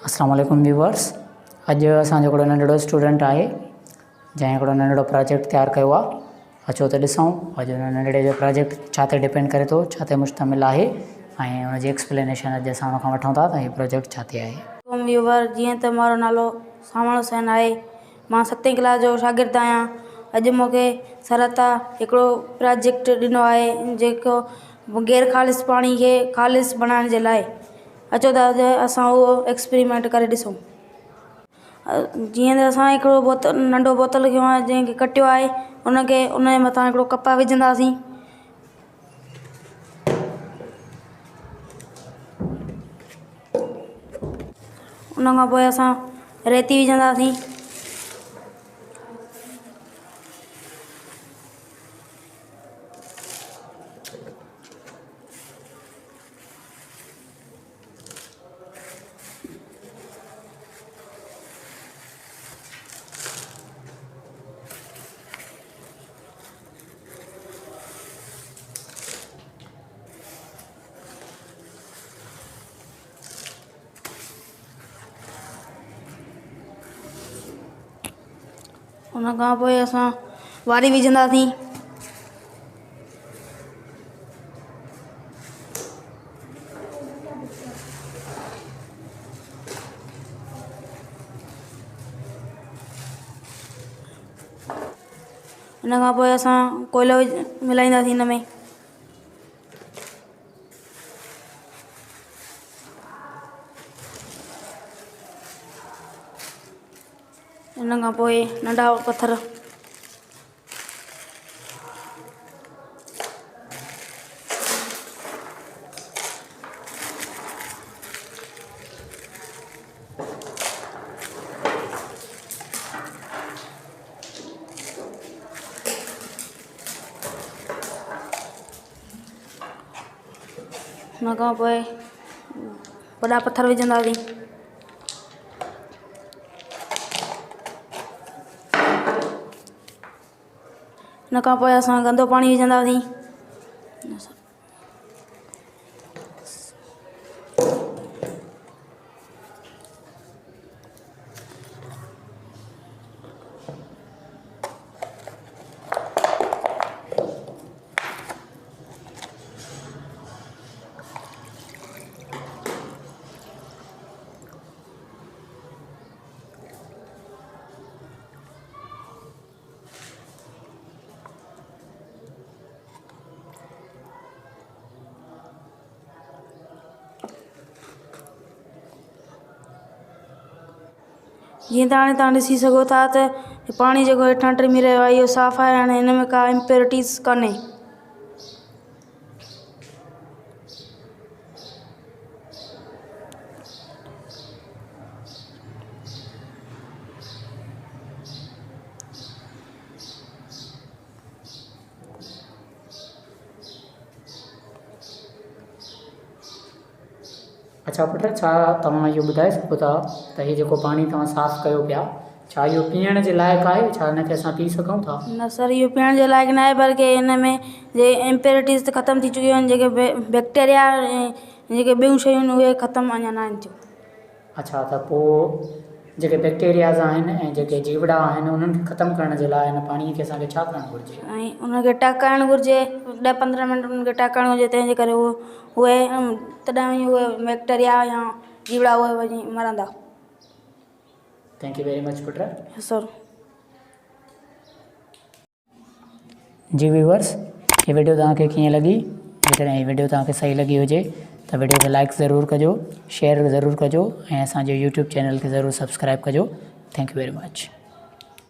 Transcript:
अस्सलाम वालेकुम व्यूवर्स। अज असांजो हिकिड़ो नंढड़ो स्टूडेंट आहे जंहिं हिकिड़ो नंढड़ो प्रोजेक्ट तैयार कयो आहे। अचो त ॾिसूं अॼु हुन नंढड़े जो प्रोजेक्ट छा ते डिपेंड करे थो, छा ते मुश्तमिल आहे ऐं हुनजी एक्सप्लेनेशन अॼु असां हुन खां वठूं था त हीउ प्रोजेक्ट छा ते आहे। व्यूवर, जीअं त मारो नालो सामण हुसैन आहे, मां 7वीं क्लास जो शागिर्दु आहियां। अॼु मूंखे सर तां हिकिड़ो प्रोजेक्ट ॾिनो आहे जेको गैर ख़ालिस पाणी खे ख़ालिस बणाइण जे लाइ। अचो त अॼु असां उहो एक्सपेरिमेंट करे ॾिसूं। जीअं त असां हिकिड़ो नंढो बोतल खयो आहे जंहिंखे कटियो आहे, उनखे उनजे मथां हिकिड़ो कप विझंदासीं। उन खां पोइ असां रेती विझंदासीं। उन खां पोइ असां वारी विझंदासीं। इन खां पोइ असां कोयलो मिलाईंदासीं हिन में। इन खां पोइ नंढा पत्थर। उन खां पोइ वॾा पत्थर विझंदासीं। इन खां पोइ असां गंदो पाणी विझंदासीं। जीअं त हाणे तव्हां ॾिसी सघो था त पाणी जेको हेठां टर्मी रहियो आहे इहो साफ़ु आहे। हाणे हिन में का इम्प्योरिटीज़ कोन्हे। अच्छा पुट, छा तव्हां इहो ॿुधाए सघो था त हीउ जेको पाणी तव्हां साफ़ु कयो पिया, छा इहो पीअण जे लाइक़ु आहे? छा हिनखे असां पी सघूं था? न सर, इहो पीअण जे लाइक़ु न आहे, बल्कि हिन में जे इम्प्योरिटीज़ त ख़तमु थी चुकियूं आहिनि। जेके बैक्टीरिया ऐं जेके ॿियूं शयूं आहिनि उहे ख़तमु अञा न आहिनि थियूं। अच्छा, त पोइ जेके बैक्टीरियाज़ आहिनि ऐं जेके जीवड़ा आहिनि उन्हनि खे ख़तमु करण जे लाइ हिन पाणीअ खे असांखे छा करणु घुरिजे? ऐं उनखे टहिकाइणु घुरिजे। 10-15 मिंट उनखे टहिकाइणु घुरिजे, तंहिंजे करे उहे तॾहिं उहे बैक्टीरिया या जीवड़ा उहे वञी मरंदा। थैंक यू वेरी मच पुट। सर जी व्यूवर्स, ये वीडियो तव्हांखे कीअं लॻी? जेकॾहिं हीअ वीडियो तव्हांखे सही लॻी हुजे त वीडियो खे लाइक ज़रूरु कजो, शेयर ज़रूरु कजो ऐं असांजे यूट्यूब चैनल खे ज़रूरु सब्सक्राइब कजो। Thank U very much.